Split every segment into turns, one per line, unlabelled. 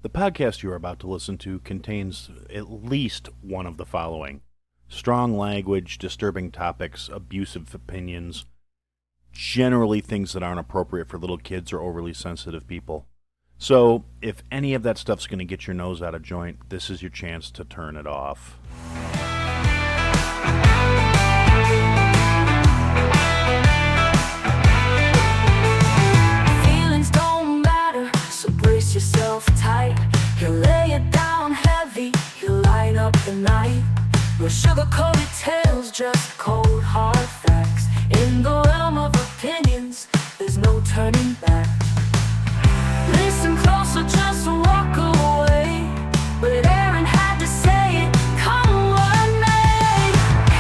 The podcast you are about to listen to contains at least one of the following: strong language, disturbing topics, abusive opinions, generally things that aren't appropriate for little kids or overly sensitive people. So, if any of that stuff's going to get your nose out of joint, this is your chance to turn it off.
Feelings don't matter, so brace yourself tight. He'll lay it down heavy, he'll light up the night. No sugar-coated tales, just cold hard facts. In the realm of opinions, there's no turning back. Listen closer, just walk away. But Aaron had to say it, come what may.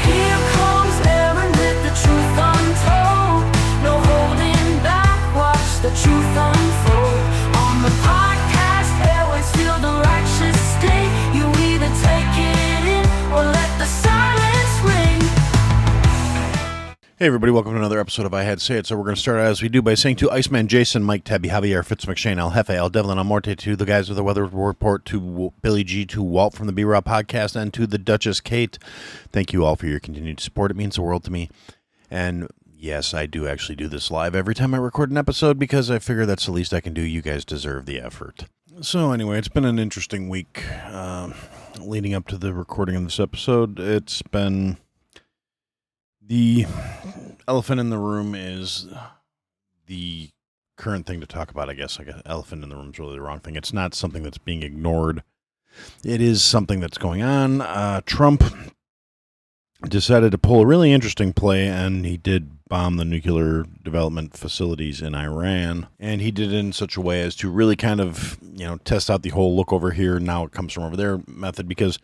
Here comes Aaron with the truth untold. No holding back, watch the truth unfold. On the podcast, airways feel the righteous sting. You either take it in or let the silence ring.
Hey everybody, welcome to another episode of I Had to Say It. So we're going to start as we do by saying to Iceman, Jason, Mike, Tabby, Javier, Fitz, McShane, El Jefe, El Devlin, El Morte, to the guys with the weather report, to Billy G, to Walt from the B-Raw podcast, and to the Duchess Kate. Thank you all for your continued support. It means the world to me. And yes, I do actually do this live every time I record an episode because I figure that's the least I can do. You guys deserve the effort. So anyway, it's been an interesting week leading up to the recording of this episode. It's been... The elephant in the room is the current thing to talk about, I guess. Elephant in the room is really the wrong thing. It's not something that's being ignored. It is something that's going on. Trump decided to pull a really interesting play, and he did bomb the nuclear development facilities in Iran. And he did it in such a way as to really kind of, test out the whole look over here, now it comes from over there method, because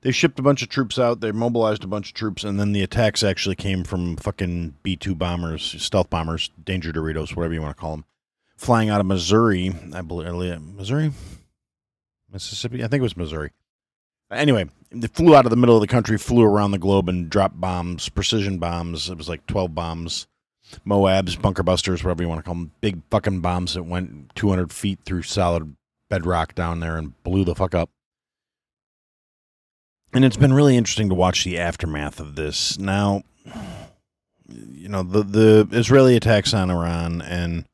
they shipped a bunch of troops out, they mobilized a bunch of troops, and then the attacks actually came from fucking B-2 bombers, stealth bombers, danger Doritos, whatever you want to call them, flying out of Missouri, I believe, Missouri? Mississippi? I think it was Missouri. Anyway, they flew out of the middle of the country, flew around the globe, and dropped bombs, precision bombs. It was like 12 bombs, Moabs, bunker busters, whatever you want to call them, big fucking bombs that went 200 feet through solid bedrock down there and blew the fuck up. And it's been really interesting to watch the aftermath of this. Now, the Israeli attacks on Iran and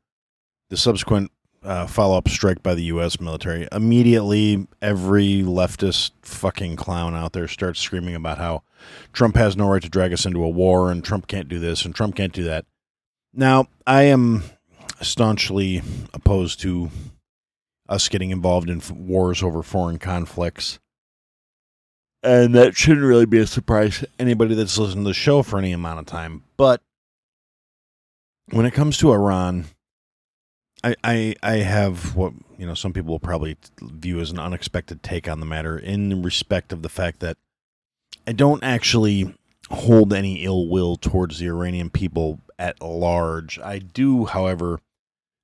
the subsequent follow-up strike by the U.S. military, immediately every leftist fucking clown out there starts screaming about how Trump has no right to drag us into a war, and Trump can't do this, and Trump can't do that. Now, I am staunchly opposed to us getting involved in wars over foreign conflicts. And that shouldn't really be a surprise to anybody that's listened to the show for any amount of time. But when it comes to Iran, I have what some people will probably view as an unexpected take on the matter, in respect of the fact that I don't actually hold any ill will towards the Iranian people at large. I do, however,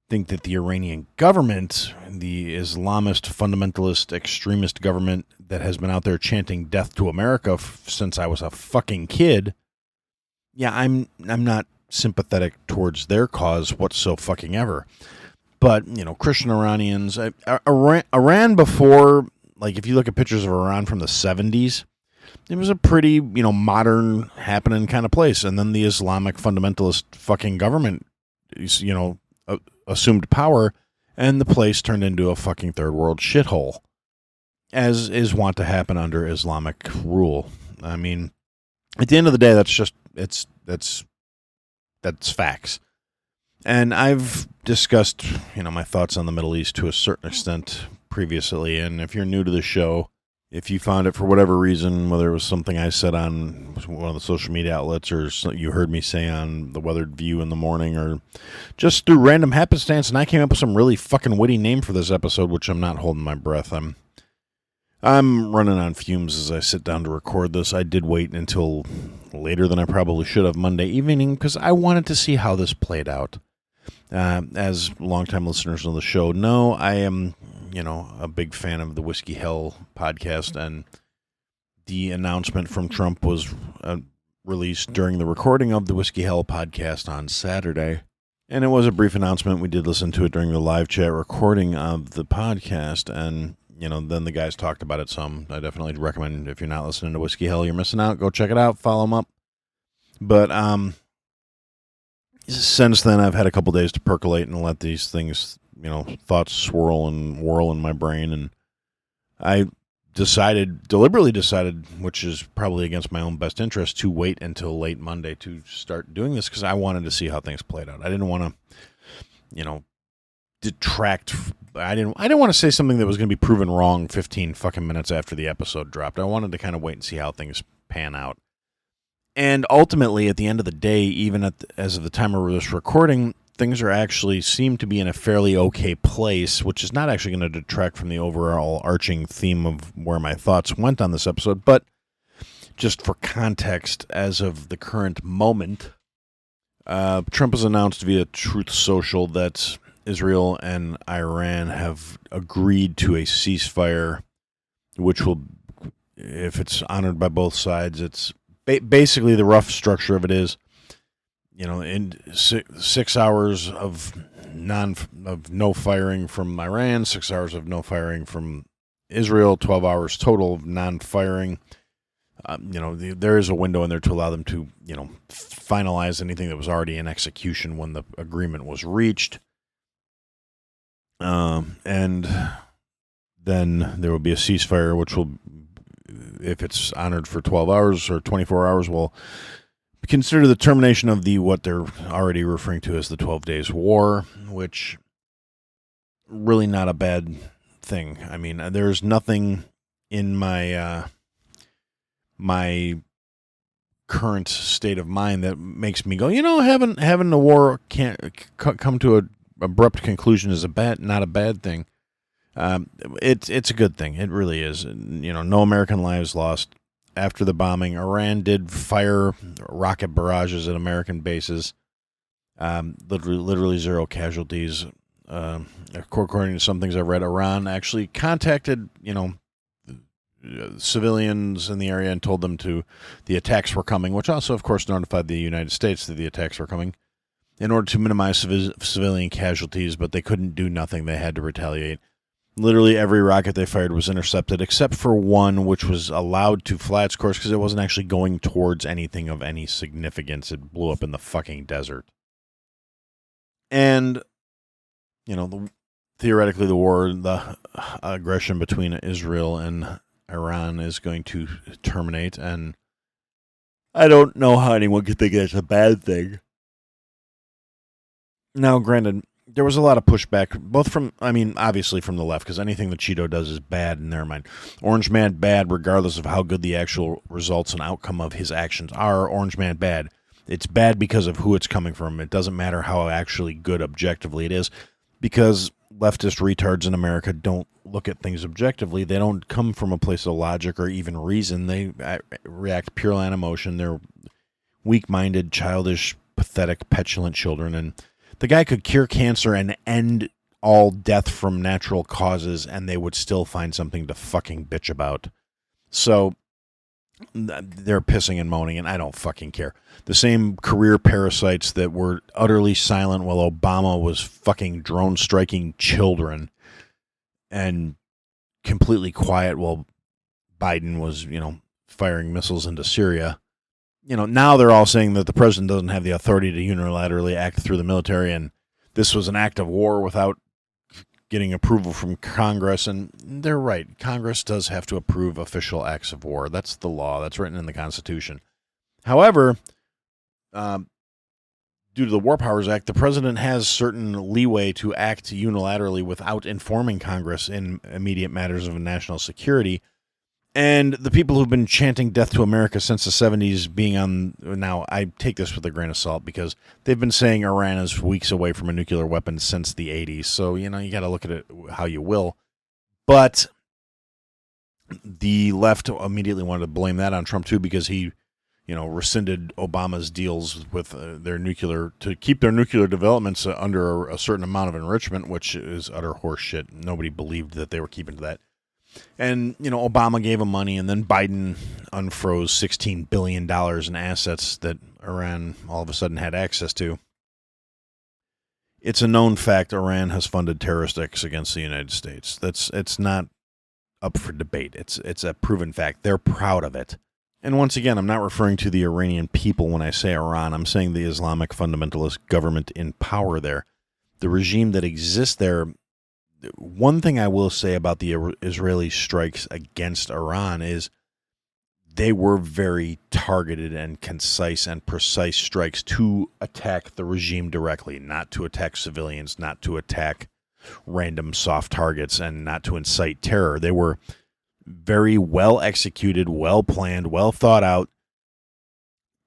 think that the Iranian government, the Islamist, fundamentalist, extremist government that has been out there chanting death to America since I was a fucking kid, I'm not sympathetic towards their cause whatsoever. But, Christian Iranians, Iran before, like if you look at pictures of Iran from the 70s, it was a pretty, modern happening kind of place. And then the Islamic fundamentalist fucking government, assumed power, and the place turned into a fucking third world shithole, as is wont to happen under Islamic rule. I mean, at the end of the day, that's facts. And I've discussed, my thoughts on the Middle East to a certain extent previously, and if you're new to the show, if you found it for whatever reason, whether it was something I said on one of the social media outlets or you heard me say on the Weathered View in the morning, or just through random happenstance, and I came up with some really fucking witty name for this episode, which I'm not holding my breath. I'm running on fumes as I sit down to record this. I did wait until later than I probably should have Monday evening because I wanted to see how this played out. As longtime listeners of the show know, I am a big fan of the Whiskey Hell podcast, and the announcement from Trump was released during the recording of the Whiskey Hell podcast on Saturday. And it was a brief announcement. We did listen to it during the live chat recording of the podcast, and then the guys talked about it some. I definitely recommend, if you're not listening to Whiskey Hell, you're missing out. Go check it out. Follow them up. But since then, I've had a couple days to percolate and let these things, thoughts swirl and whirl in my brain. And I deliberately decided, which is probably against my own best interest, to wait until late Monday to start doing this because I wanted to see how things played out. I didn't want to, detract. I didn't want to say something that was going to be proven wrong 15 fucking minutes after the episode dropped. I wanted to kind of wait and see how things pan out. And ultimately, at the end of the day, even as of the time of this recording, things seem to be in a fairly okay place, which is not actually going to detract from the overall arching theme of where my thoughts went on this episode. But just for context, as of the current moment, Trump has announced via Truth Social that Israel and Iran have agreed to a ceasefire, which will, if it's honored by both sides, it's basically the rough structure of it is, in 6 hours of no firing from Iran, 6 hours of no firing from Israel, 12 hours total of non-firing. There is a window in there to allow them to, finalize anything that was already in execution when the agreement was reached. And then there will be a ceasefire, which will, if it's honored for 12 hours or 24 hours, will consider the termination of what they're already referring to as the 12 Days War, which really not a bad thing. I mean, there's nothing in my my current state of mind that makes me go, having the war can't come to an abrupt conclusion is not a bad thing. It's a good thing. It really is. No American lives lost. After the bombing, Iran did fire rocket barrages at American bases. Literally zero casualties. According to some things I've read, Iran actually contacted, civilians in the area and told them the attacks were coming, which also, of course, notified the United States that the attacks were coming in order to minimize civilian casualties, but they couldn't do nothing. They had to retaliate. Literally every rocket they fired was intercepted, except for one, which was allowed to fly its course because it wasn't actually going towards anything of any significance. It blew up in the fucking desert. And, theoretically, the aggression between Israel and Iran is going to terminate, and I don't know how anyone could think that's a bad thing. Now, granted, there was a lot of pushback, both obviously from the left, because anything that Cheeto does is bad in their mind. Orange Man bad, regardless of how good the actual results and outcome of his actions are. Orange Man bad. It's bad because of who it's coming from. It doesn't matter how actually good objectively it is, because leftist retards in America don't look at things objectively. They don't come from a place of logic or even reason. They react purely on emotion. They're weak-minded, childish, pathetic, petulant children, and the guy could cure cancer and end all death from natural causes, and they would still find something to fucking bitch about. So they're pissing and moaning, and I don't fucking care. The same career parasites that were utterly silent while Obama was fucking drone striking children and completely quiet while Biden was, firing missiles into Syria. Now they're all saying that the president doesn't have the authority to unilaterally act through the military, and this was an act of war without getting approval from Congress, and they're right. Congress does have to approve official acts of war. That's the law. That's written in the Constitution. However, due to the War Powers Act, the president has certain leeway to act unilaterally without informing Congress in immediate matters of national security. And the people who've been chanting death to America since the 70s being on, now I take this with a grain of salt because they've been saying Iran is weeks away from a nuclear weapon since the 80s. So, you got to look at it how you will. But the left immediately wanted to blame that on Trump too, because he, rescinded Obama's deals with their nuclear, to keep their nuclear developments under a certain amount of enrichment, which is utter horseshit. Nobody believed that they were keeping to that. And, Obama gave him money, and then Biden unfroze $16 billion in assets that Iran all of a sudden had access to. It's a known fact Iran has funded terrorist acts against the United States. It's not up for debate. It's a proven fact. They're proud of it. And once again, I'm not referring to the Iranian people when I say Iran. I'm saying the Islamic fundamentalist government in power there. The regime that exists there. One thing I will say about the Israeli strikes against Iran is they were very targeted and concise and precise strikes to attack the regime directly, not to attack civilians, not to attack random soft targets, and not to incite terror. They were very well executed, well planned, well thought out.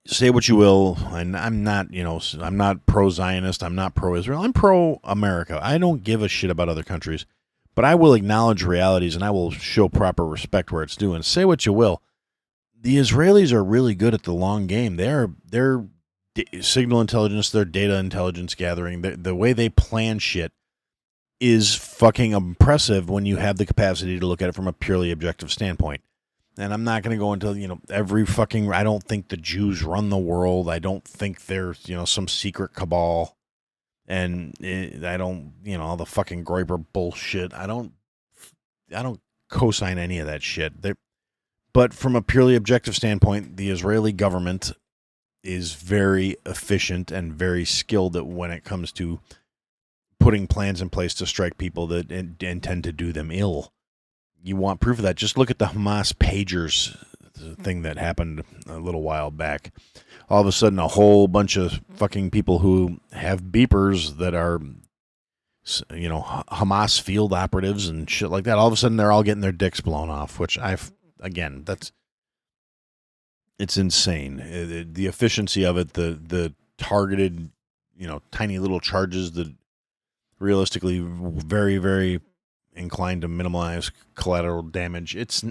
Say what you will, and I'm not pro-Zionist, I'm not pro-Israel, I'm pro-America. I don't give a shit about other countries, but I will acknowledge realities and I will show proper respect where it's due. And say what you will, the Israelis are really good at the long game. Their signal intelligence, their data intelligence gathering, the way they plan shit is fucking impressive when you have the capacity to look at it from a purely objective standpoint. And I'm not going to go into, every fucking, I don't think the Jews run the world. I don't think there's, some secret cabal. And I don't, all the fucking Groiper bullshit. I don't co-sign any of that shit. But from a purely objective standpoint, the Israeli government is very efficient and very skilled at when it comes to putting plans in place to strike people that intend to do them ill. You want proof of that? Just look at the Hamas pagers thing that happened a little while back. All of a sudden, a whole bunch of fucking people who have beepers that are, Hamas field operatives and shit like that. All of a sudden, they're all getting their dicks blown off, which it's insane. The efficiency of it, the targeted, tiny little charges that realistically very, very inclined to minimize collateral damage. It's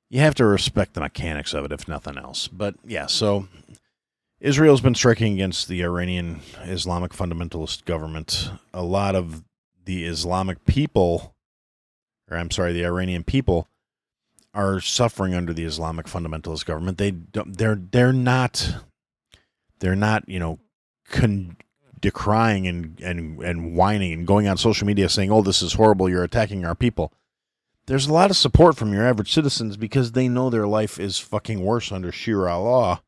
you have to respect the mechanics of it, if nothing else. But yeah, so Israel's been striking against the Iranian Islamic fundamentalist government. A lot of the Iranian people are suffering under the Islamic fundamentalist government. They're not decrying and whining and going on social media saying, "Oh, this is horrible, you're attacking our people." There's a lot of support from your average citizens because they know their life is fucking worse under Shira law,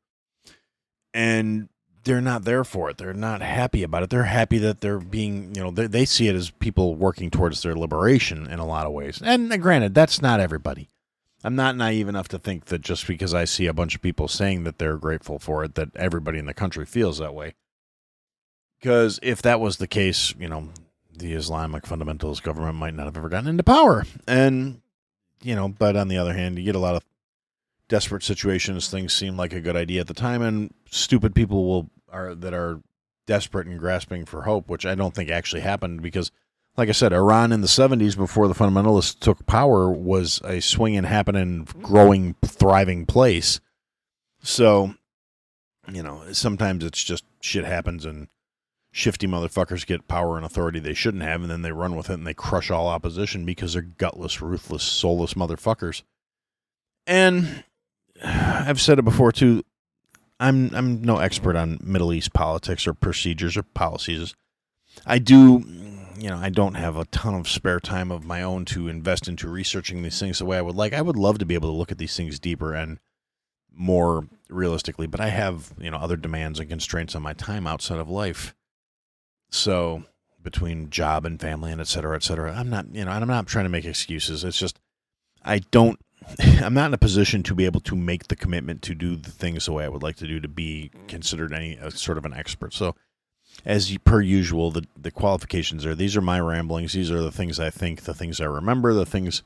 and they're not there for it. They're not happy about it. They're happy that they're being, they see it as people working towards their liberation in a lot of ways. And granted, that's not everybody. I'm not naive enough to think that just because I see a bunch of people saying that they're grateful for it, that everybody in the country feels that way. Because if that was the case, the Islamic fundamentalist government might not have ever gotten into power. And, but on the other hand, you get a lot of desperate situations. Things seem like a good idea at the time, and stupid people that are desperate and grasping for hope, which I don't think actually happened because, like I said, Iran in the 70s, before the fundamentalists took power, was a swinging, happening, growing, thriving place. So, sometimes it's just shit happens and shifty motherfuckers get power and authority they shouldn't have, and then they run with it and they crush all opposition because they're gutless, ruthless, soulless motherfuckers. And I've said it before too, I'm no expert on Middle East politics or procedures or policies. I don't have a ton of spare time of my own to invest into researching these things the way I would like. I would love to be able to look at these things deeper and more realistically, but I have, other demands and constraints on my time outside of life. So between job and family and et cetera, I'm not, I'm not trying to make excuses. It's just, I'm not in a position to be able to make the commitment to do the things the way I would like to do to be considered any sort of an expert. So as per usual, the qualifications are, these are my ramblings. These are the things I think, the things I remember, the things,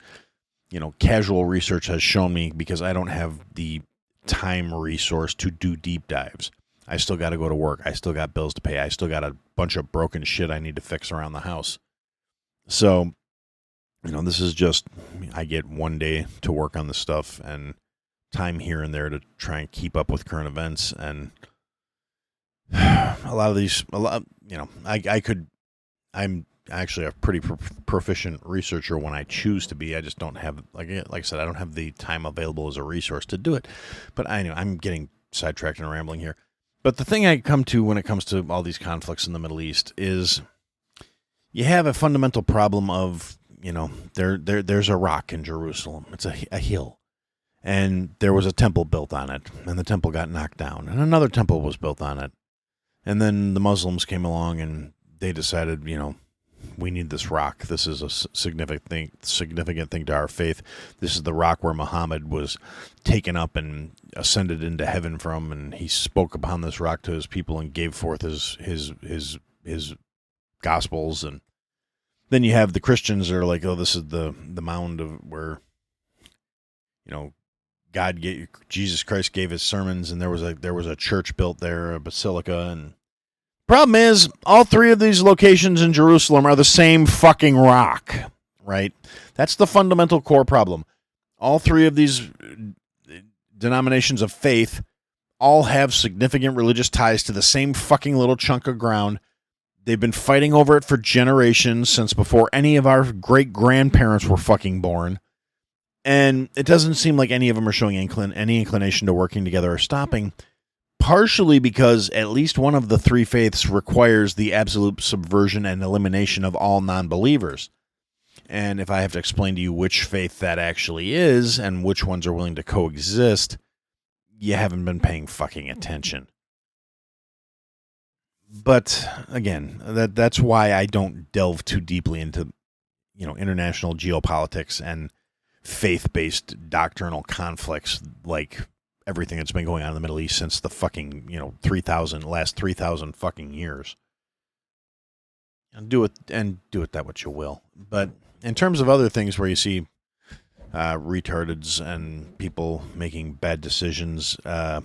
casual research has shown me, because I don't have the time resource to do deep dives. I still got to go to work. I still got bills to pay. I still got a bunch of broken shit I need to fix around the house. So, this is just, I get one day to work on this stuff and time here and there to try and keep up with current events. And I'm actually a pretty proficient researcher when I choose to be. I just don't have, like I said, I don't have the time available as a resource to do it. But I'm getting sidetracked and rambling here. But the thing I come to when it comes to all these conflicts in the Middle East is you have a fundamental problem of, there's a rock in Jerusalem. It's a hill. And there was a temple built on it, and the temple got knocked down, and another temple was built on it. And then the Muslims came along, and they decided, we need this rock. This is a significant thing to our faith. This is the rock where Muhammad was taken up and ascended into heaven from, and he spoke upon this rock to his people and gave forth his gospels. And then you have the Christians that are like, oh, this is the mound of where, Jesus Christ gave his sermons, and there was a church built there, a basilica. And problem is, all three of these locations in Jerusalem are the same fucking rock, right? That's the fundamental core problem. All three of these denominations of faith all have significant religious ties to the same fucking little chunk of ground. They've been fighting over it for generations, since before any of our great-grandparents were fucking born. And it doesn't seem like any of them are showing any inclination to working together or stopping, partially because at least one of the three faiths requires the absolute subversion and elimination of all non-believers. And if I have to explain to you which faith that actually is and which ones are willing to coexist, you haven't been paying fucking attention. But again, that's why I don't delve too deeply into, international geopolitics and faith-based doctrinal conflicts like everything that's been going on in the Middle East since the fucking, last 3,000 fucking years. And do it that what you will. But in terms of other things where you see retardeds and people making bad decisions,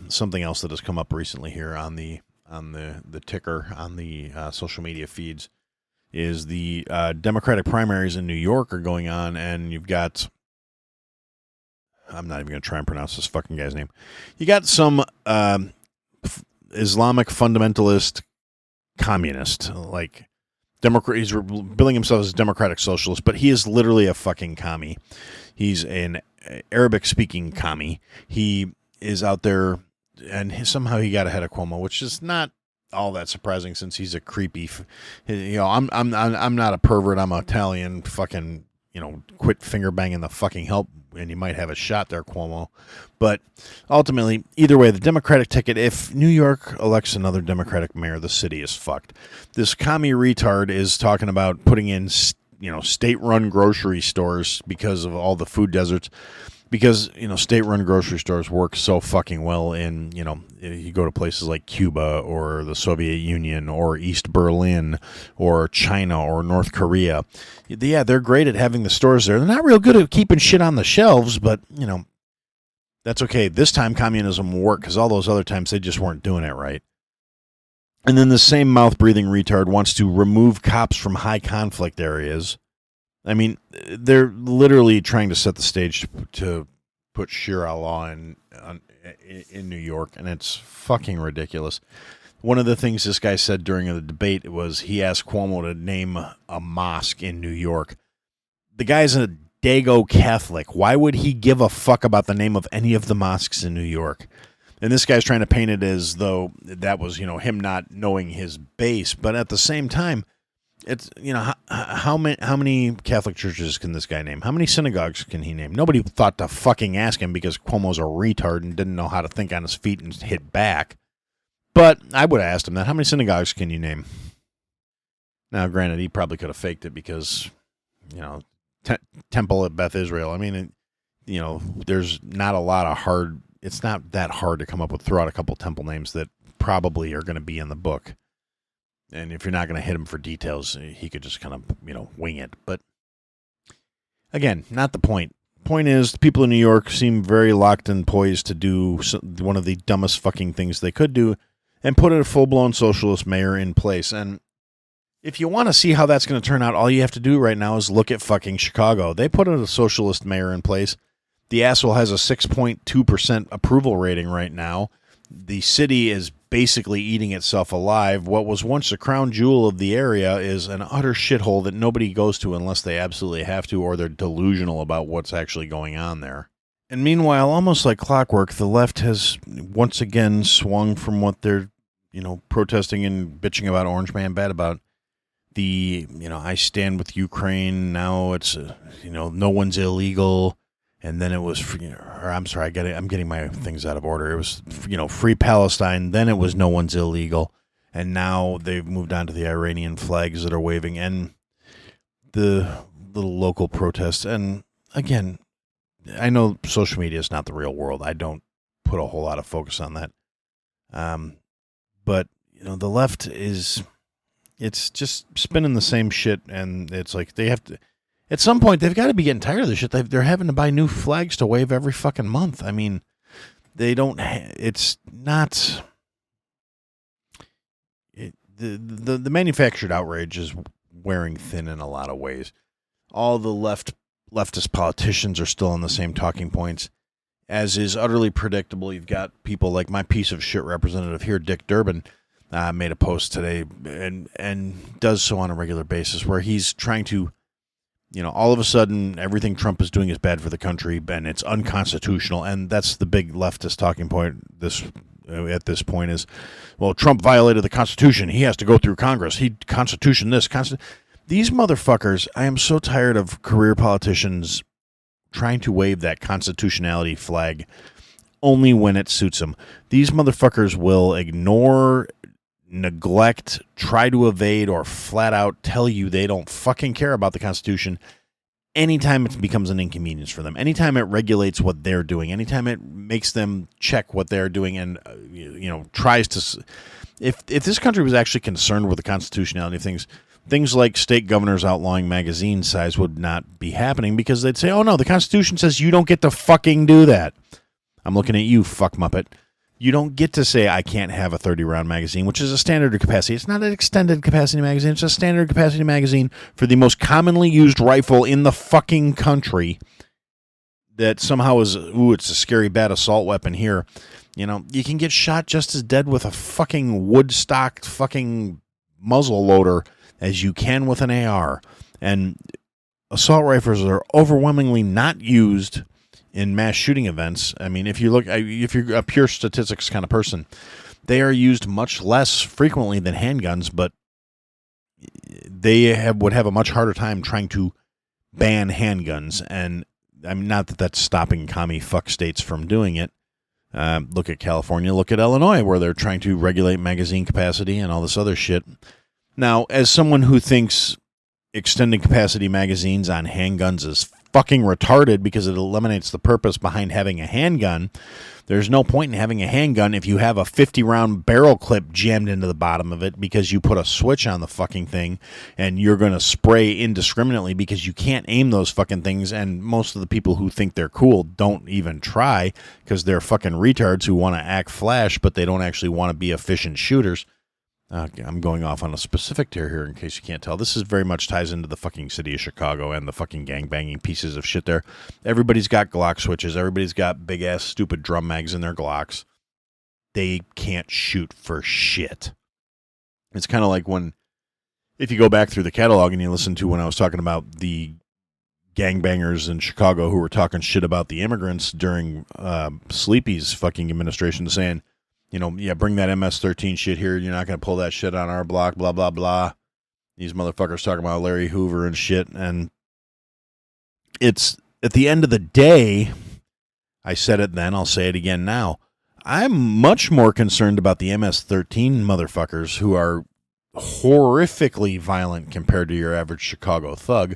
something else that has come up recently here on the ticker on the social media feeds is the Democratic primaries in New York are going on, and you've got, I'm not even going to try and pronounce this fucking guy's name. You got some Islamic fundamentalist communist, like Democrat. He's billing himself as a democratic socialist, but he is literally a fucking commie. He's an Arabic-speaking commie. He is out there, and somehow he got ahead of Cuomo, which is not all that surprising since he's a creepy. I'm not a pervert. I'm Italian. Fucking, quit finger banging the fucking help, and you might have a shot there, Cuomo. But ultimately, either way, the Democratic ticket, if New York elects another Democratic mayor, the city is fucked. This commie retard is talking about putting in, state-run grocery stores because of all the food deserts. Because, state-run grocery stores work so fucking well in, you go to places like Cuba or the Soviet Union or East Berlin or China or North Korea. Yeah, they're great at having the stores there. They're not real good at keeping shit on the shelves, but, that's okay. This time communism will work because all those other times they just weren't doing it right. And then the same mouth-breathing retard wants to remove cops from high-conflict areas. I mean, they're literally trying to set the stage to put Sharia law in New York, and it's fucking ridiculous. One of the things this guy said during the debate was he asked Cuomo to name a mosque in New York. The guy's a Dago Catholic. Why would he give a fuck about the name of any of the mosques in New York? And this guy's trying to paint it as though that was, him not knowing his base. But at the same time, it's, how many Catholic churches can this guy name? How many synagogues can he name? Nobody thought to fucking ask him because Cuomo's a retard and didn't know how to think on his feet and hit back. But I would have asked him that. How many synagogues can you name? Now, granted, he probably could have faked it because, temple at Beth Israel. I mean, there's not a lot of it's not that hard to come up with, throw out a couple temple names that probably are going to be in the book. And if you're not going to hit him for details, he could just kind of, wing it. But again, not the point. Point is, the people in New York seem very locked and poised to do one of the dumbest fucking things they could do and put a full-blown socialist mayor in place. And if you want to see how that's going to turn out, all you have to do right now is look at fucking Chicago. They put a socialist mayor in place. The asshole has a 6.2% approval rating right now. The city is basically eating itself alive. What was once the crown jewel of the area is an utter shithole that nobody goes to unless they absolutely have to or they're delusional about what's actually going on there. And meanwhile, almost like clockwork, the left has once again swung from what they're, protesting and bitching about Orange Man bad about. I stand with Ukraine. Now it's, no one's illegal. And then it was, I'm sorry, I'm getting my things out of order. It was, free Palestine. Then it was no one's illegal. And now they've moved on to the Iranian flags that are waving and the little local protests. And again, I know social media is not the real world. I don't put a whole lot of focus on that. But, the left it's just spinning the same shit. And it's like they have to, at some point, they've got to be getting tired of this shit. They're having to buy new flags to wave every fucking month. I mean, it's not... The manufactured outrage is wearing thin in a lot of ways. All the leftist politicians are still on the same talking points, as is utterly predictable. You've got people like my piece of shit representative here, Dick Durbin, made a post today and does so on a regular basis where he's trying to, all of a sudden everything Trump is doing is bad for the country and it's unconstitutional. And that's the big leftist talking point at this point is, well, Trump violated the Constitution. He has to go through Congress. These motherfuckers, I am so tired of career politicians trying to wave that constitutionality flag only when it suits them. These motherfuckers will ignore, neglect, try to evade, or flat out tell you they don't fucking care about the Constitution anytime it becomes an inconvenience for them, anytime it regulates what they're doing, anytime it makes them check what they're doing and, tries to... If this country was actually concerned with the constitutionality of things like state governors outlawing magazine size would not be happening because they'd say, oh no, the Constitution says you don't get to fucking do that. I'm looking at you, fuck muppet. You don't get to say I can't have a 30-round magazine, which is a standard capacity. It's not an extended capacity magazine. It's a standard capacity magazine for the most commonly used rifle in the fucking country that somehow is, it's a scary bad assault weapon here. You can get shot just as dead with a fucking wood-stocked fucking muzzle loader as you can with an AR. And assault rifles are overwhelmingly not used in mass shooting events. I mean, if you're a pure statistics kind of person, they are used much less frequently than handguns, but they would have a much harder time trying to ban handguns. And I mean, not that that's stopping commie fuck states from doing it. Look at California, look at Illinois, where they're trying to regulate magazine capacity and all this other shit. Now, as someone who thinks extended capacity magazines on handguns is fucking retarded because it eliminates the purpose behind having a handgun, there's no point in having a handgun if you have a 50-round barrel clip jammed into the bottom of it because you put a switch on the fucking thing and you're going to spray indiscriminately because you can't aim those fucking things, and most of the people who think they're cool don't even try because they're fucking retards who want to act flash but they don't actually want to be efficient shooters. I'm going off on a specific tier here in case you can't tell. This is very much ties into the fucking city of Chicago and the fucking gangbanging pieces of shit there. Everybody's got Glock switches. Everybody's got big-ass stupid drum mags in their Glocks. They can't shoot for shit. It's kind of like if you go back through the catalog and you listen to when I was talking about the gangbangers in Chicago who were talking shit about the immigrants during Sleepy's fucking administration, saying, bring that MS-13 shit here. You're not going to pull that shit on our block, blah, blah, blah. These motherfuckers talking about Larry Hoover and shit. And it's, at the end of the day, I said it then, I'll say it again now. I'm much more concerned about the MS-13 motherfuckers who are horrifically violent compared to your average Chicago thug,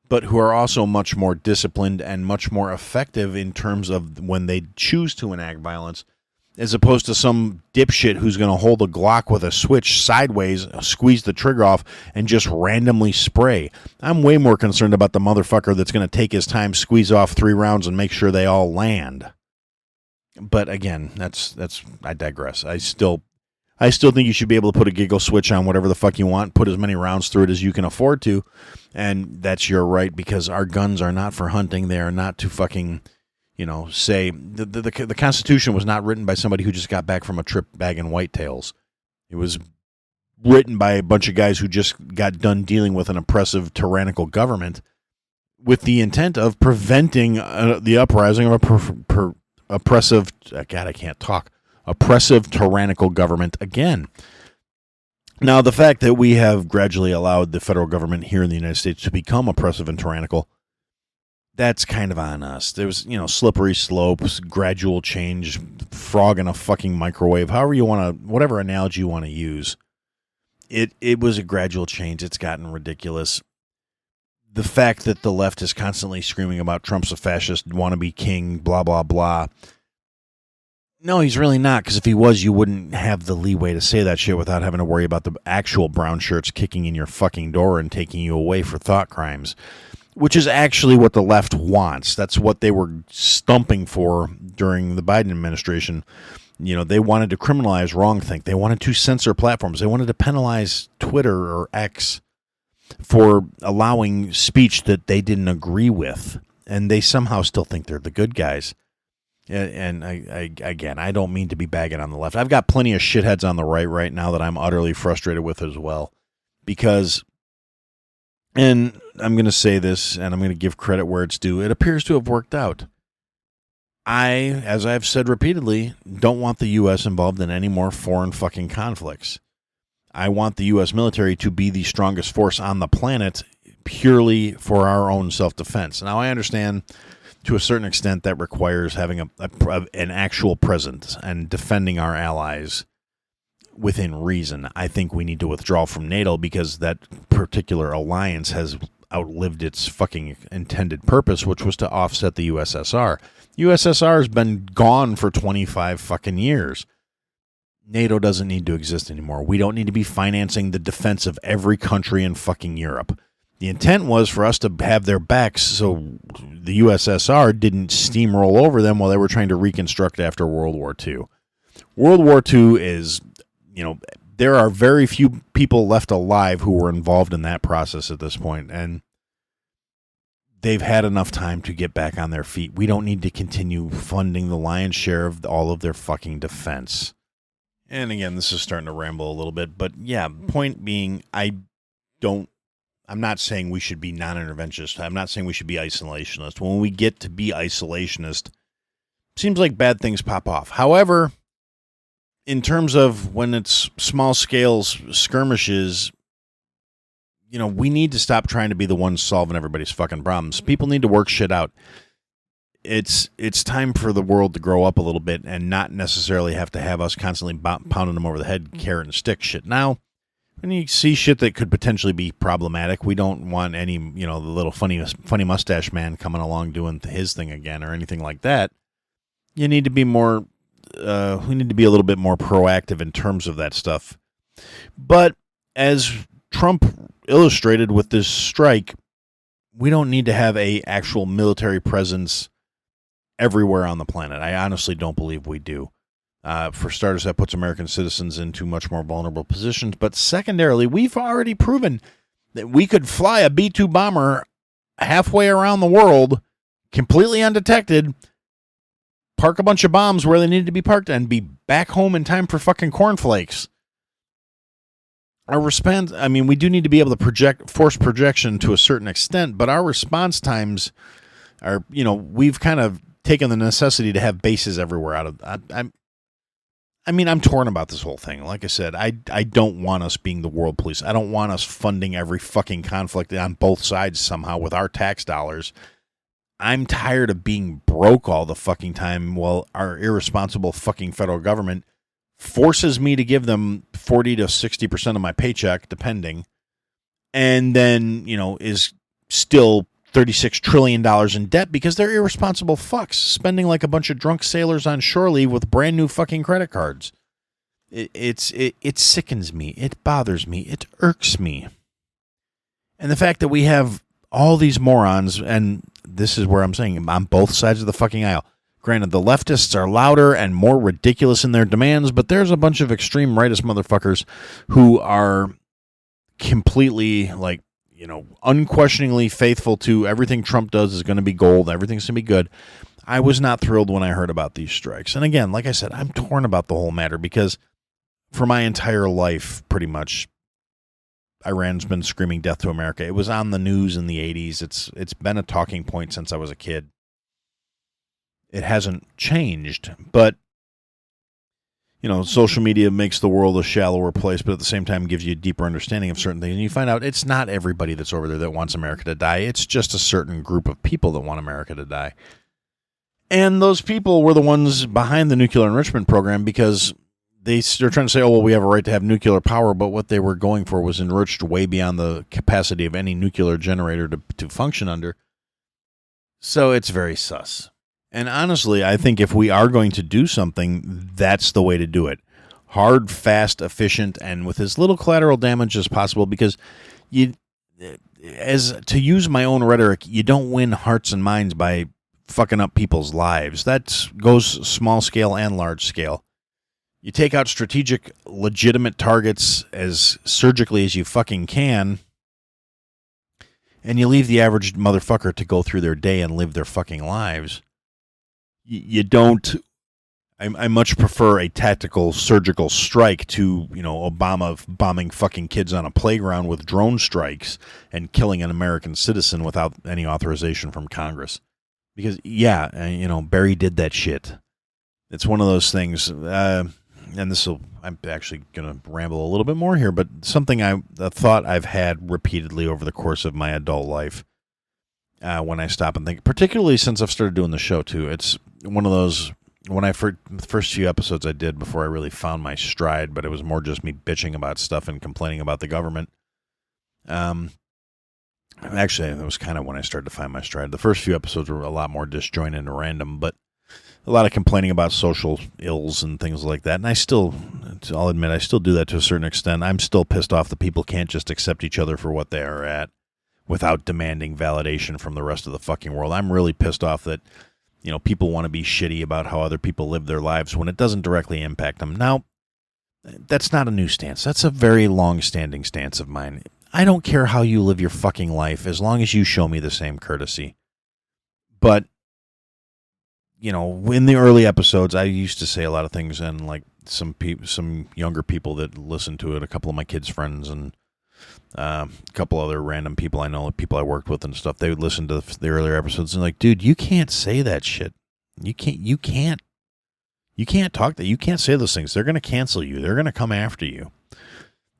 but who are also much more disciplined and much more effective in terms of when they choose to enact violence, as opposed to some dipshit who's going to hold a Glock with a switch sideways, squeeze the trigger off, and just randomly spray. I'm way more concerned about the motherfucker that's going to take his time, squeeze off 3 rounds, and make sure they all land. But again, I digress. I still think you should be able to put a giggle switch on whatever the fuck you want, put as many rounds through it as you can afford to, and that's your right, because our guns are not for hunting. They are not to fucking... say the Constitution was not written by somebody who just got back from a trip bagging whitetails. It was written by a bunch of guys who just got done dealing with an oppressive, tyrannical government with the intent of preventing the uprising of a oppressive, God, I can't talk, oppressive, tyrannical government again. Now, the fact that we have gradually allowed the federal government here in the United States to become oppressive and tyrannical, that's kind of on us. There was, slippery slopes, gradual change, frog in a fucking microwave, however you want to, whatever analogy you want to use. It was a gradual change. It's gotten ridiculous. The fact that the left is constantly screaming about Trump's a fascist, wannabe king, blah, blah, blah. No, he's really not, because if he was, you wouldn't have the leeway to say that shit without having to worry about the actual brown shirts kicking in your fucking door and taking you away for thought crimes, which is actually what the left wants. That's what they were stumping for during the Biden administration. They wanted to criminalize wrongthink. They wanted to censor platforms. They wanted to penalize Twitter or X for allowing speech that they didn't agree with, and they somehow still think they're the good guys. And I don't mean to be bagging on the left. I've got plenty of shitheads on the right now that I'm utterly frustrated with as well, because, and I'm going to say this, and I'm going to give credit where it's due, it appears to have worked out. I, as I've said repeatedly, don't want the U.S. involved in any more foreign fucking conflicts. I want the U.S. military to be the strongest force on the planet purely for our own self-defense. Now, I understand to a certain extent that requires having an actual presence and defending our allies within reason. I think we need to withdraw from NATO because that particular alliance has outlived its fucking intended purpose, which was to offset the USSR. USSR has been gone for 25 fucking years. NATO doesn't need to exist anymore. We don't need to be financing the defense of every country in fucking Europe. The intent was for us to have their backs so the USSR didn't steamroll over them while they were trying to reconstruct after World War II. World War II is, there are very few people left alive who were involved in that process at this point, and they've had enough time to get back on their feet. We don't need to continue funding the lion's share of all of their fucking defense. And again, this is starting to ramble a little bit, but yeah, point being, I'm not saying we should be non-interventionist. I'm not saying we should be isolationist. When we get to be isolationist, seems like bad things pop off. However, in terms of when it's small-scale skirmishes, we need to stop trying to be the ones solving everybody's fucking problems. People need to work shit out. It's time for the world to grow up a little bit and not necessarily have to have us constantly pounding them over the head, carrot and stick shit. Now, when you see shit that could potentially be problematic, we don't want any, the little funny mustache man coming along doing his thing again or anything like that. You need to be more, we need to be a little bit more proactive in terms of that stuff. But as Trump illustrated with this strike, we don't need to have a actual military presence everywhere on the planet. I honestly don't believe we do. For starters, that puts American citizens into much more vulnerable positions. But secondarily, we've already proven that we could fly a B-2 bomber halfway around the world, completely undetected, park a bunch of bombs where they needed to be parked, and be back home in time for fucking cornflakes. Our response, we do need to be able to force projection to a certain extent, but our response times are, we've kind of taken the necessity to have bases everywhere out of. I'm torn about this whole thing. Like I said, I don't want us being the world police. I don't want us funding every fucking conflict on both sides somehow with our tax dollars. I'm tired of being broke all the fucking time while our irresponsible fucking federal government forces me to give them 40 to 60% of my paycheck, depending, and then, is still $36 trillion in debt because they're irresponsible fucks spending like a bunch of drunk sailors on shore leave with brand new fucking credit cards. It sickens me. It bothers me. It irks me. And the fact that we have all these morons, and this is where I'm saying on both sides of the fucking aisle. Granted, the leftists are louder and more ridiculous in their demands, but there's a bunch of extreme rightist motherfuckers who are completely unquestioningly faithful to everything Trump does is going to be gold. Everything's going to be good. I was not thrilled when I heard about these strikes. And again, like I said, I'm torn about the whole matter because for my entire life, pretty much, Iran's been screaming death to America. It was on the news in the 80s. It's been a talking point since I was a kid. It hasn't changed, but social media makes the world a shallower place, but at the same time gives you a deeper understanding of certain things. And you find out it's not everybody that's over there that wants America to die. It's just a certain group of people that want America to die. And those people were the ones behind the nuclear enrichment program because they're trying to say, oh, well, we have a right to have nuclear power, but what they were going for was enriched way beyond the capacity of any nuclear generator to function under. So it's very sus. And honestly, I think if we are going to do something, that's the way to do it. Hard, fast, efficient, and with as little collateral damage as possible, because to use my own rhetoric, you don't win hearts and minds by fucking up people's lives. That goes small scale and large scale. You take out strategic, legitimate targets as surgically as you fucking can, and you leave the average motherfucker to go through their day and live their fucking lives. You don't. I much prefer a tactical surgical strike to, Obama bombing fucking kids on a playground with drone strikes and killing an American citizen without any authorization from Congress. Because, Barry did that shit. It's one of those things, and I'm actually going to ramble a little bit more here, but something a thought I've had repeatedly over the course of my adult life. When I stop and think, particularly since I've started doing the show too, it's one of those, the first few episodes I did before I really found my stride, but it was more just me bitching about stuff and complaining about the government. Actually, it was kind of when I started to find my stride. The first few episodes were a lot more disjointed and random, but a lot of complaining about social ills and things like that. And I'll admit, I still do that to a certain extent. I'm still pissed off that people can't just accept each other for what they are at, without demanding validation from the rest of the fucking world. I'm really pissed off that, people want to be shitty about how other people live their lives when it doesn't directly impact them. Now, that's not a new stance. That's a very long-standing stance of mine. I don't care how you live your fucking life as long as you show me the same courtesy. But, in the early episodes, I used to say a lot of things, and like some younger people that listen to it, a couple of my kids' friends, and a couple other random people I know, people I worked with and stuff, they would listen to the earlier episodes and like, dude, you can't say that shit. You can't talk that. You can't say those things. They're going to cancel you. They're going to come after you.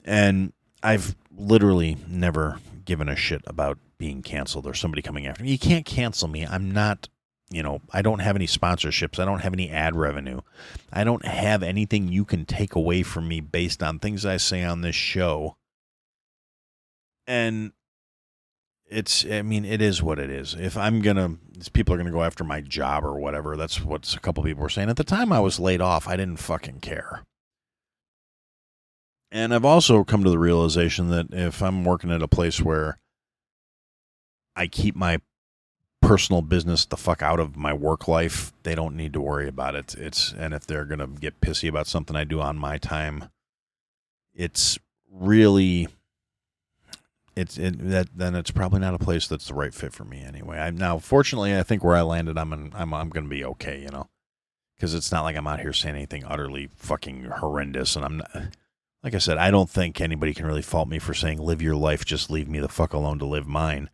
And I've literally never given a shit about being canceled or somebody coming after me. You can't cancel me. I'm not, I don't have any sponsorships. I don't have any ad revenue. I don't have anything you can take away from me based on things I say on this show. And it is what it is. If people are going to go after my job or whatever, that's what a couple people were saying. At the time I was laid off, I didn't fucking care. And I've also come to the realization that if I'm working at a place where I keep my personal business the fuck out of my work life, they don't need to worry about it. And if they're going to get pissy about something I do on my time, it's really... then it's probably not a place that's the right fit for me anyway. Now, fortunately, I think where I landed, I'm going to be okay, because it's not like I'm out here saying anything utterly fucking horrendous. And I'm not, like I said, I don't think anybody can really fault me for saying live your life, just leave me the fuck alone to live mine.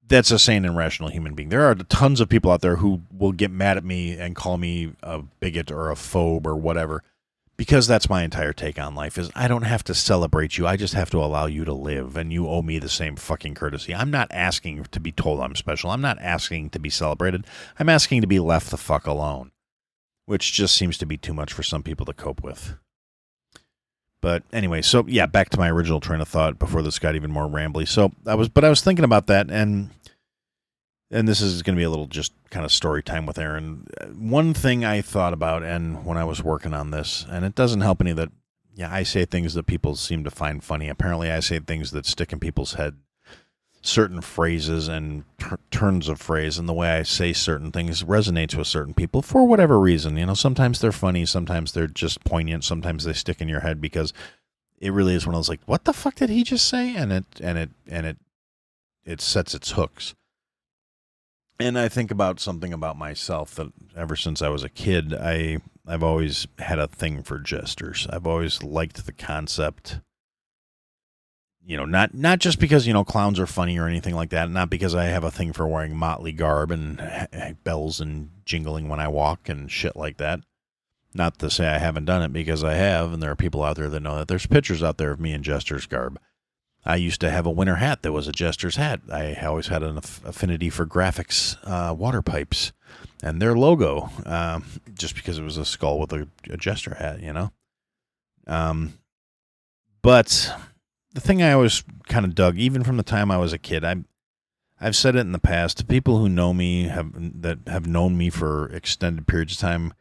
That's a sane and rational human being. There are tons of people out there who will get mad at me and call me a bigot or a phobe or whatever. Because that's my entire take on life, is I don't have to celebrate you. I just have to allow you to live, and you owe me the same fucking courtesy. I'm not asking to be told I'm special. I'm not asking to be celebrated. I'm asking to be left the fuck alone, which just seems to be too much for some people to cope with. But anyway, so yeah, back to my original train of thought before this got even more rambly. So I was thinking about that, and this is going to be a little just kind of story time with Aaron. One thing I thought about, and when I was working on this, and it doesn't help any that, I say things that people seem to find funny. Apparently, I say things that stick in people's head, certain phrases and turns of phrase, and the way I say certain things resonates with certain people for whatever reason. Sometimes they're funny, sometimes they're just poignant, sometimes they stick in your head because it really is one of those like, what the fuck did he just say? And it sets its hooks. And I think about something about myself that ever since I was a kid, I've always had a thing for jesters. I've always liked the concept, not just because, clowns are funny or anything like that, not because I have a thing for wearing motley garb and bells and jingling when I walk and shit like that. Not to say I haven't done it, because I have, and there are people out there that know that. There's pictures out there of me in Jester's garb. I used to have a winter hat that was a Jester's hat. I always had an affinity for graphics water pipes and their logo, just because it was a skull with a Jester hat, you know? But the thing I always kind of dug, even from the time I was a kid, I've said it in the past, people who know me, that have known me for extended periods of time,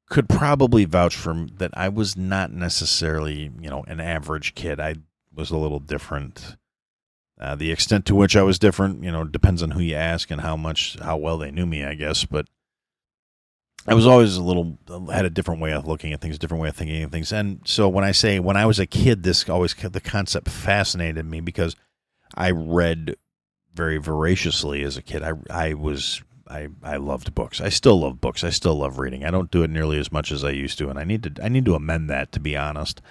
could probably vouch for that I was not necessarily, an average kid. I was a little different. The extent to which I was different, depends on who you ask and how well they knew me, I guess. But I was always had a different way of looking at things, a different way of thinking of things. And so when I was a kid, the concept fascinated me, because I read very voraciously as a kid. I loved books. I still love books. I still love reading. I don't do it nearly as much as I used to, and I need to amend that, to be honest.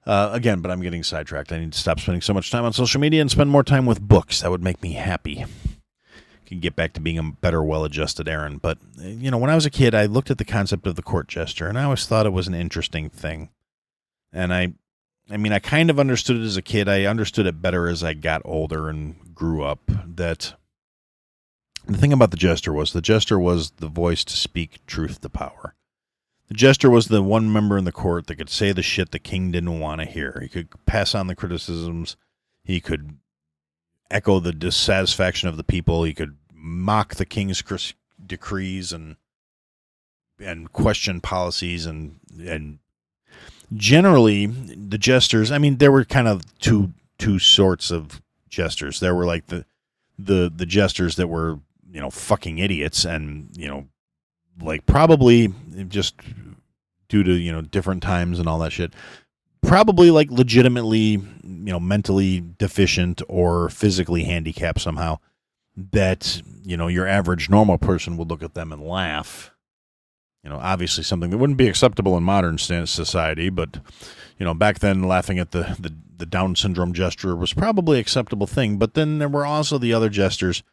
Again, but I'm getting sidetracked. I need to stop spending so much time on social media and spend more time with books. That would make me happy. Can get back to being a better, well-adjusted Aaron. But, when I was a kid, I looked at the concept of the court jester, and I always thought it was an interesting thing. And I kind of understood it as a kid. I understood it better as I got older and grew up, that the thing about the jester was the voice to speak truth to power. The jester was the one member in the court that could say the shit the king didn't want to hear. He could pass on the criticisms. He could echo the dissatisfaction of the people. He could mock the king's decrees and question policies. And generally, the jesters, there were kind of two sorts of jesters. There were like the jesters that were, fucking idiots, and, like probably just due to, different times and all that shit, probably like legitimately, mentally deficient or physically handicapped somehow, that, your average normal person would look at them and laugh. Obviously something that wouldn't be acceptable in modern society, but, back then laughing at the Down syndrome jester was probably an acceptable thing. But then there were also the other jesters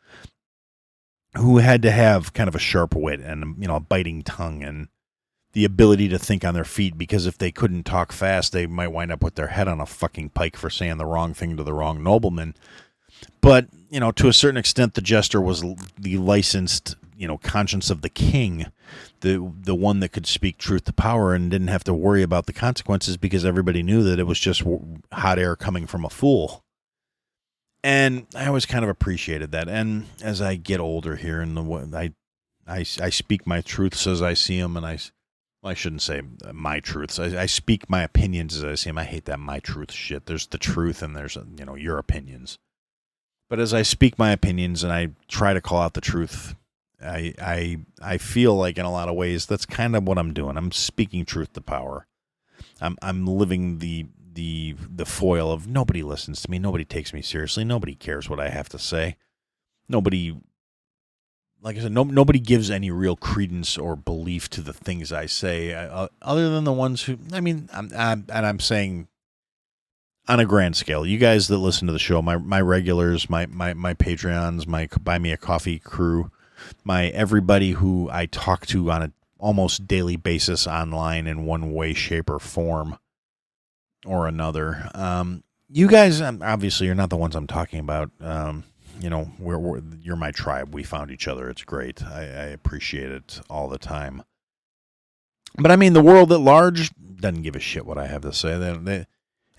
who had to have kind of a sharp wit and, a biting tongue and the ability to think on their feet, because if they couldn't talk fast, they might wind up with their head on a fucking pike for saying the wrong thing to the wrong nobleman. But, to a certain extent, the jester was the licensed, conscience of the king, the one that could speak truth to power and didn't have to worry about the consequences, because everybody knew that it was just hot air coming from a fool. And I always kind of appreciated that. And as I get older here, I speak my truths as I see them, and I shouldn't say my truths. I speak my opinions as I see them. I hate that my truth shit. There's the truth and there's, your opinions. But as I speak my opinions and I try to call out the truth, I feel like in a lot of ways that's kind of what I'm doing. I'm speaking truth to power. I'm living the foil of nobody listens to me, nobody takes me seriously, nobody cares what I have to say. Nobody, like I said, nobody gives any real credence or belief to the things I say, other than the ones who, I'm saying on a grand scale, you guys that listen to the show, my regulars, my Patreons, my Buy Me a Coffee crew, my everybody who I talk to on an almost daily basis online in one way, shape, or form or another. You guys, obviously, you're not the ones I'm talking about. You're my tribe. We found each other. It's great. I appreciate it all the time. But the world at large doesn't give a shit what I have to say.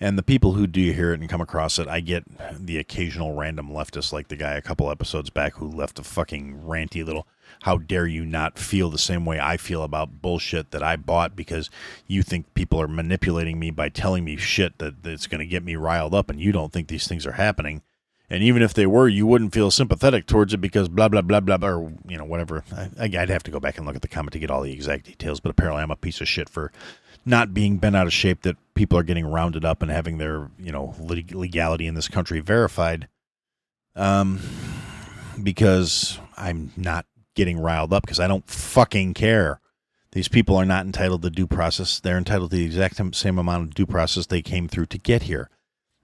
And the people who do hear it and come across it, I get the occasional random leftist, like the guy a couple episodes back who left a fucking ranty little, how dare you not feel the same way I feel about bullshit that I bought because you think people are manipulating me by telling me shit that's going to get me riled up, and you don't think these things are happening. And even if they were, you wouldn't feel sympathetic towards it because blah, blah, blah, blah, blah, or, whatever. I'd have to go back and look at the comment to get all the exact details, but apparently I'm a piece of shit for not being bent out of shape that people are getting rounded up and having their, legality in this country verified. Because I'm not getting riled up because I don't fucking care. These people are not entitled to due process. They're entitled to the exact same amount of due process they came through to get here.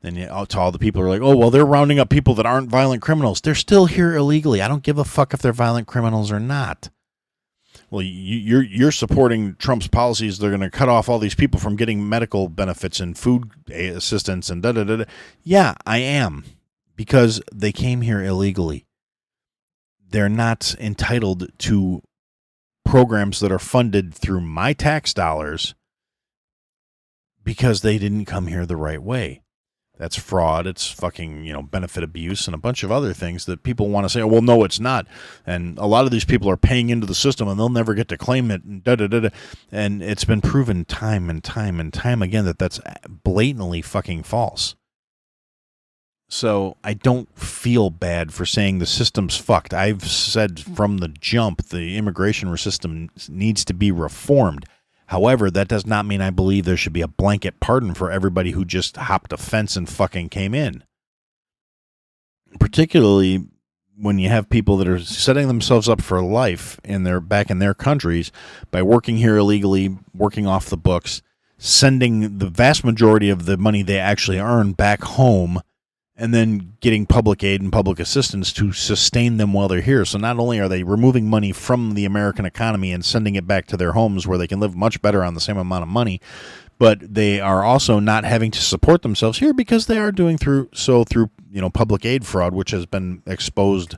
And to all the people who are like, oh, well, they're rounding up people that aren't violent criminals. They're still here illegally. I don't give a fuck if they're violent criminals or not. Well, you're supporting Trump's policies. They're going to cut off all these people from getting medical benefits and food assistance and da da da. Yeah, I am, because they came here illegally. They're not entitled to programs that are funded through my tax dollars because they didn't come here the right way. That's fraud. It's fucking, benefit abuse and a bunch of other things that people want to say, oh, well, no, it's not. And a lot of these people are paying into the system and they'll never get to claim it. And da-da-da-da. And it's been proven time and time and time again that that's blatantly fucking false. So I don't feel bad for saying the system's fucked. I've said from the jump the immigration system needs to be reformed. However, that does not mean I believe there should be a blanket pardon for everybody who just hopped a fence and fucking came in. Particularly when you have people that are setting themselves up for life back in their countries by working here illegally, working off the books, sending the vast majority of the money they actually earn back home, and then getting public aid and public assistance to sustain them while they're here. So not only are they removing money from the American economy and sending it back to their homes where they can live much better on the same amount of money, but they are also not having to support themselves here because they are doing through public aid fraud, which has been exposed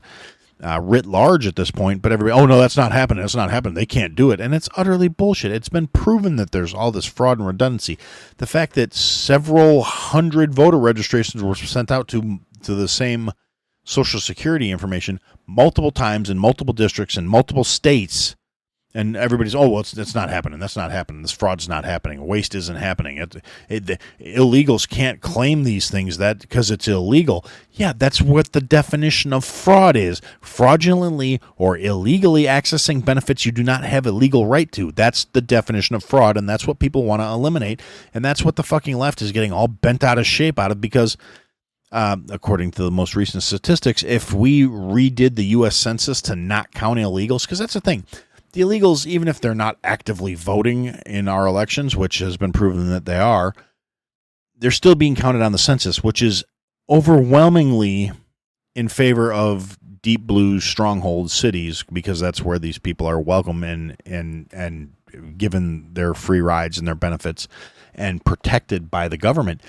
writ large at this point. But everybody, oh no, that's not happening. That's not happening. They can't do it. And it's utterly bullshit. It's been proven that there's all this fraud and redundancy. The fact that several hundred voter registrations were sent out to the same Social Security information multiple times in multiple districts in multiple states, and everybody's, oh, well, it's not happening. That's not happening. This fraud's not happening. Waste isn't happening. The illegals can't claim these things because it's illegal. Yeah, that's what the definition of fraud is. Fraudulently or illegally accessing benefits you do not have a legal right to. That's the definition of fraud, and that's what people want to eliminate. And that's what the fucking left is getting all bent out of shape out of because, according to the most recent statistics, if we redid the U.S. Census to not count illegals, because that's the thing. The illegals, even if they're not actively voting in our elections, which has been proven that they are, they're still being counted on the census, which is overwhelmingly in favor of deep blue stronghold cities because that's where these people are welcome and given their free rides and their benefits and protected by the government.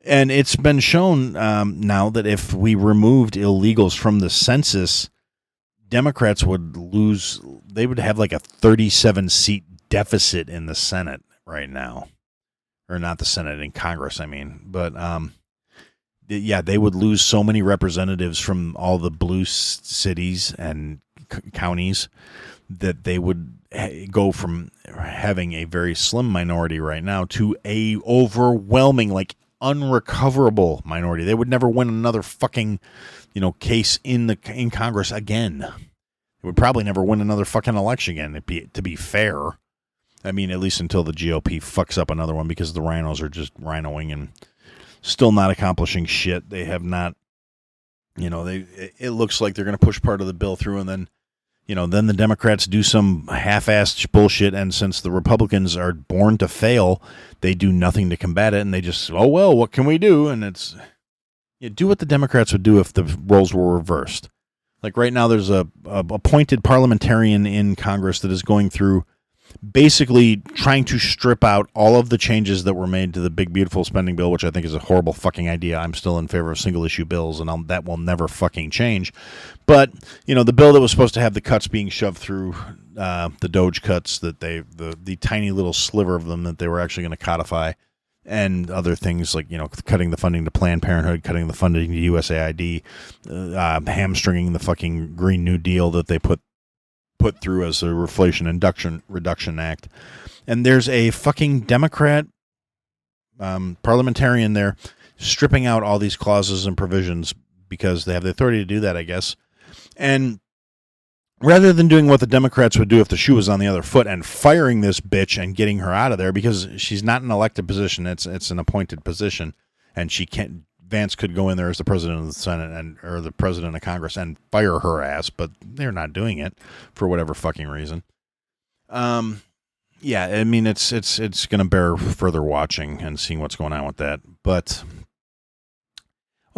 And it's been shown now that if we removed illegals from the census, Democrats would lose. They would have like a 37-seat deficit in the Senate right now. Or not the Senate, in Congress, I mean. But, yeah, they would lose so many representatives from all the blue cities and counties that they would go from having a very slim minority right now to a overwhelming, like, unrecoverable minority. They would never win another fucking case in Congress again. They would probably never win another fucking election again, to be fair. I mean, at least until the GOP fucks up another one because the rhinos are just rhinoing and still not accomplishing shit. They have not, it looks like they're going to push part of the bill through and then, then the Democrats do some half-assed bullshit, and since the Republicans are born to fail, they do nothing to combat it, and they just, oh, well, what can we do? And it's... do what the Democrats would do if the roles were reversed. Like right now, there's a appointed parliamentarian in Congress that is going through basically trying to strip out all of the changes that were made to the big, beautiful spending bill, which I think is a horrible fucking idea. I'm still in favor of single-issue bills, and that will never fucking change. But, the bill that was supposed to have the cuts being shoved through, the Doge cuts, that the tiny little sliver of them that they were actually going to codify, and other things like, cutting the funding to Planned Parenthood, cutting the funding to USAID, hamstringing the fucking Green New Deal that they put through as a Inflation Reduction Act. And there's a fucking Democrat parliamentarian there stripping out all these clauses and provisions because they have the authority to do that, I guess. And rather than doing what the Democrats would do if the shoe was on the other foot and firing this bitch and getting her out of there, because she's not an elected position, it's an appointed position, and she can't. Vance could go in there as the president of the Senate or the president of Congress and fire her ass, but they're not doing it for whatever fucking reason. Yeah, I mean it's going to bear further watching and seeing what's going on with that. But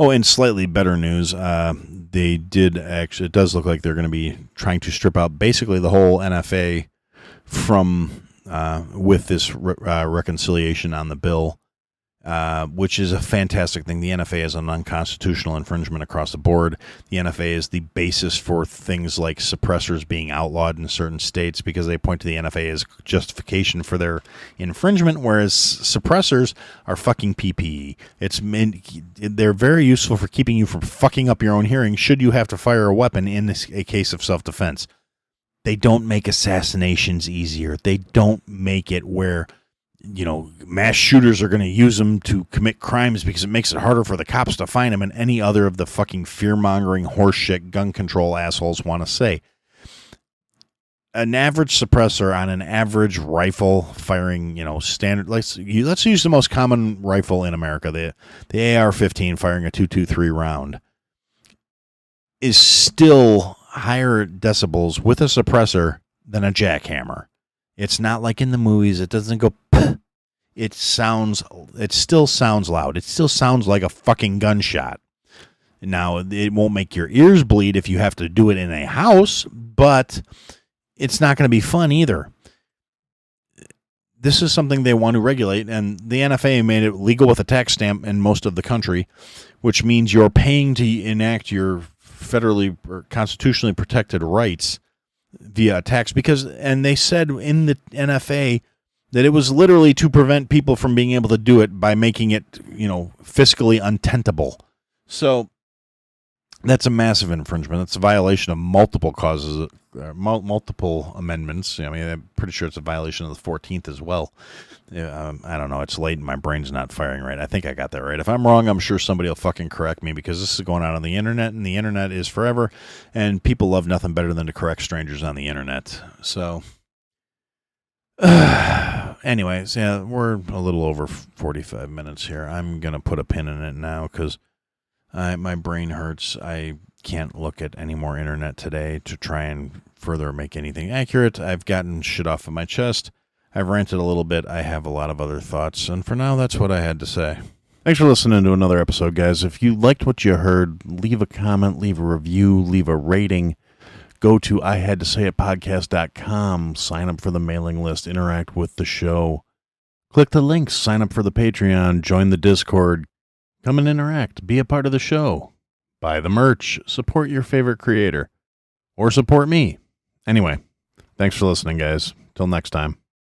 Oh, and slightly better news. They did actually, it does look like they're going to be trying to strip out basically the whole NFA from with this reconciliation on the bill, which is a fantastic thing. The NFA is an unconstitutional infringement across the board. The NFA is the basis for things like suppressors being outlawed in certain states because they point to the NFA as justification for their infringement, whereas suppressors are fucking PPE. They're very useful for keeping you from fucking up your own hearing should you have to fire a weapon in a case of self-defense. They don't make assassinations easier. They don't make it where, mass shooters are going to use them to commit crimes because it makes it harder for the cops to find them, and any other of the fucking fear-mongering horseshit gun control assholes want to say. An average suppressor on an average rifle firing, standard, let's use the most common rifle in America, the AR-15 firing a .223 round, is still higher decibels with a suppressor than a jackhammer. It's not like in the movies. It doesn't go P. It still sounds loud. It still sounds like a fucking gunshot. Now, it won't make your ears bleed if you have to do it in a house, but it's not going to be fun either. This is something they want to regulate, and the NFA made it legal with a tax stamp in most of the country, which means you're paying to enact your federally or constitutionally protected rights via tax, and they said in the NFA that it was literally to prevent people from being able to do it by making it, fiscally untenable. So that's a massive infringement. That's a violation of multiple causes, multiple amendments. I mean, I'm pretty sure it's a violation of the 14th as well. I don't know. It's late and my brain's not firing right. I think I got that right. If I'm wrong, I'm sure somebody will fucking correct me because this is going out on the internet, and the internet is forever, and people love nothing better than to correct strangers on the internet. So, anyways, yeah, we're a little over 45 minutes here. I'm going to put a pin in it now because my brain hurts. I can't look at any more internet today to try and further make anything accurate. I've gotten shit off of my chest. I've ranted a little bit. I have a lot of other thoughts, and for now, that's what I had to say. Thanks for listening to another episode, guys. If you liked what you heard, leave a comment, leave a review, leave a rating. Go to ihadtosayitpodcast.com, sign up for the mailing list, interact with the show. Click the links, sign up for the Patreon, join the Discord. Come and interact, be a part of the show. Buy the merch, support your favorite creator, or support me. Anyway, thanks for listening, guys. Till next time.